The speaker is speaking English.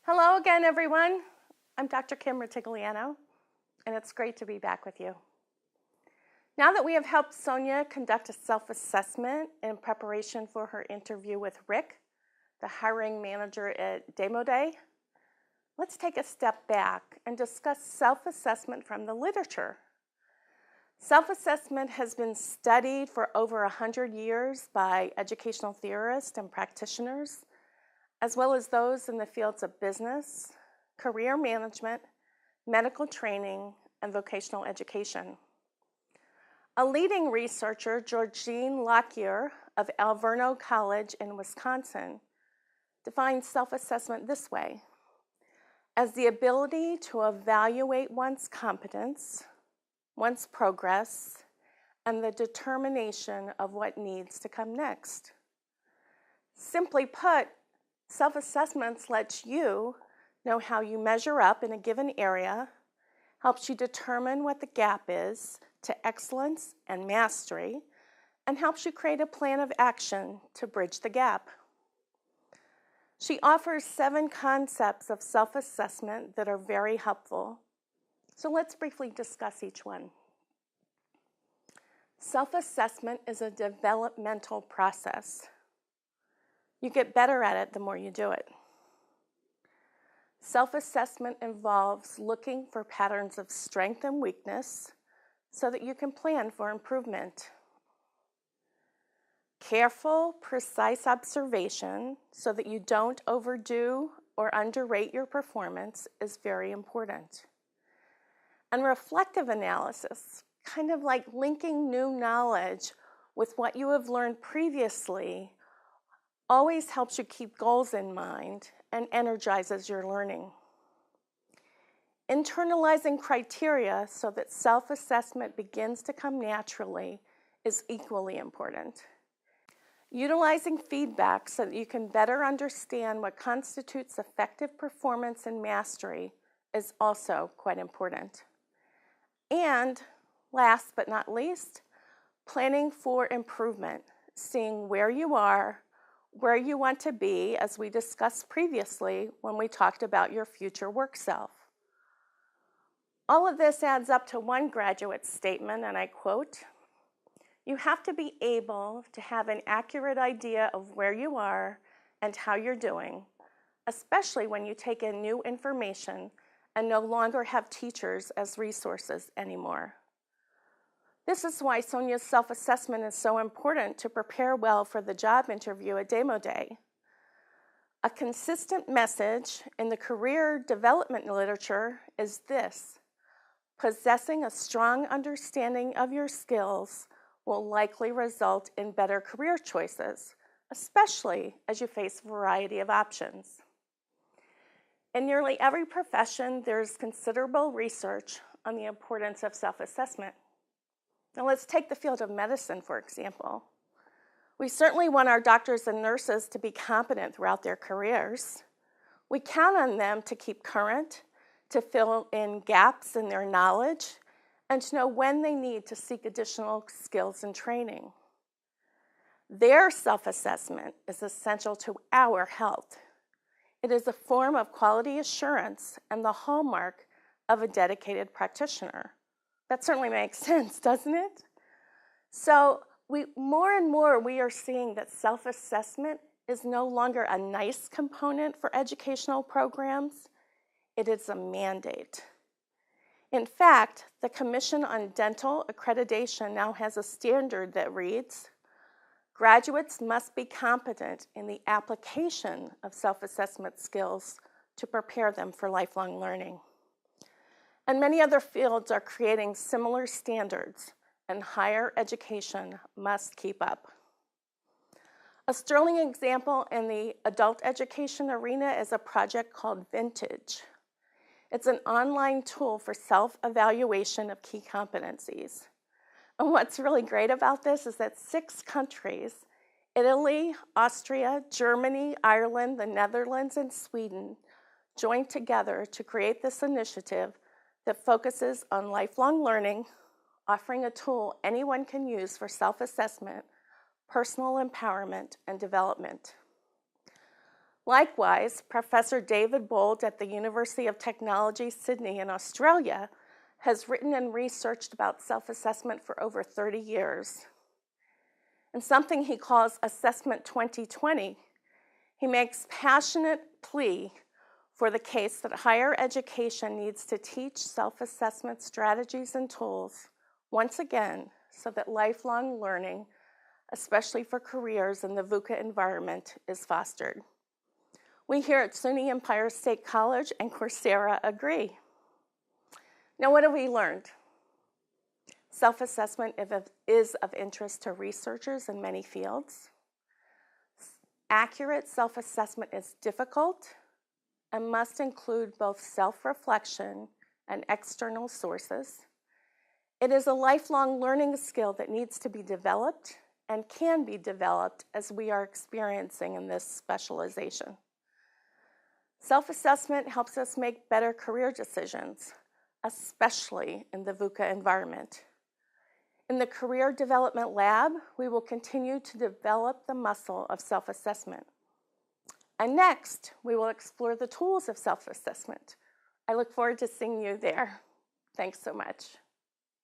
Hello again, everyone. I'm Dr. Kim Ritigliano, and it's great to be back with you. Now that we have helped Sonia conduct a self-assessment in preparation for her interview with Rick, the hiring manager at Demo Day, let's take a step back and discuss self-assessment from the literature. Self-assessment has been studied for over 100 years by educational theorists and practitioners, as well as those in the fields of business, career management, medical training, and vocational education. A leading researcher, Georgine Lockyer of Alverno College in Wisconsin, defines self-assessment this way: as the ability to evaluate one's competence, one's progress, and the determination of what needs to come next. Simply put, self-assessments lets you know how you measure up in a given area, helps you determine what the gap is to excellence and mastery, and helps you create a plan of action to bridge the gap. She offers 7 concepts of self-assessment that are very helpful. So let's briefly discuss each one. Self-assessment is a developmental process. You get better at it the more you do it. Self-assessment involves looking for patterns of strength and weakness so that you can plan for improvement. Careful, precise observation so that you don't overdo or underrate your performance is very important. And reflective analysis, kind of like linking new knowledge with what you have learned previously, always helps you keep goals in mind and energizes your learning. Internalizing criteria so that self-assessment begins to come naturally is equally important. Utilizing feedback so that you can better understand what constitutes effective performance and mastery is also quite important. And last but not least, planning for improvement, seeing where you are, where you want to be, as we discussed previously when we talked about your future work self. All of this adds up to one graduate statement, and I quote, "You have to be able to have an accurate idea of where you are and how you're doing, especially when you take in new information and no longer have teachers as resources anymore." This is why Sonia's self-assessment is so important to prepare well for the job interview at Demo Day. A consistent message in the career development literature is this: possessing a strong understanding of your skills will likely result in better career choices, especially as you face a variety of options. In nearly every profession, there's considerable research on the importance of self-assessment. Now let's take the field of medicine, for example. We certainly want our doctors and nurses to be competent throughout their careers. We count on them to keep current, to fill in gaps in their knowledge, and to know when they need to seek additional skills and training. Their self-assessment is essential to our health. It is a form of quality assurance and the hallmark of a dedicated practitioner. That certainly makes sense, doesn't it? So more and more we are seeing that self-assessment is no longer a nice component for educational programs. It is a mandate. In fact, the Commission on Dental Accreditation now has a standard that reads, "Graduates must be competent in the application of self-assessment skills to prepare them for lifelong learning." And many other fields are creating similar standards, and higher education must keep up. A sterling example in the adult education arena is a project called Vintage. It's an online tool for self-evaluation of key competencies. And what's really great about this is that 6 countries, Italy, Austria, Germany, Ireland, the Netherlands, and Sweden, joined together to create this initiative that focuses on lifelong learning, offering a tool anyone can use for self-assessment, personal empowerment, and development. Likewise, Professor David Bold at the University of Technology, Sydney in Australia has written and researched about self-assessment for over 30 years. In something he calls Assessment 2020, he makes passionate plea for the case that higher education needs to teach self-assessment strategies and tools once again so that lifelong learning, especially for careers in the VUCA environment, is fostered. We here at SUNY Empire State College and Coursera agree. Now, what have we learned? Self-assessment is of interest to researchers in many fields. Accurate self-assessment is difficult and must include both self-reflection and external sources. It is a lifelong learning skill that needs to be developed and can be developed as we are experiencing in this specialization. Self-assessment helps us make better career decisions, especially in the VUCA environment. In the Career Development Lab, we will continue to develop the muscle of self-assessment. And next, we will explore the tools of self-assessment. I look forward to seeing you there. Thanks so much.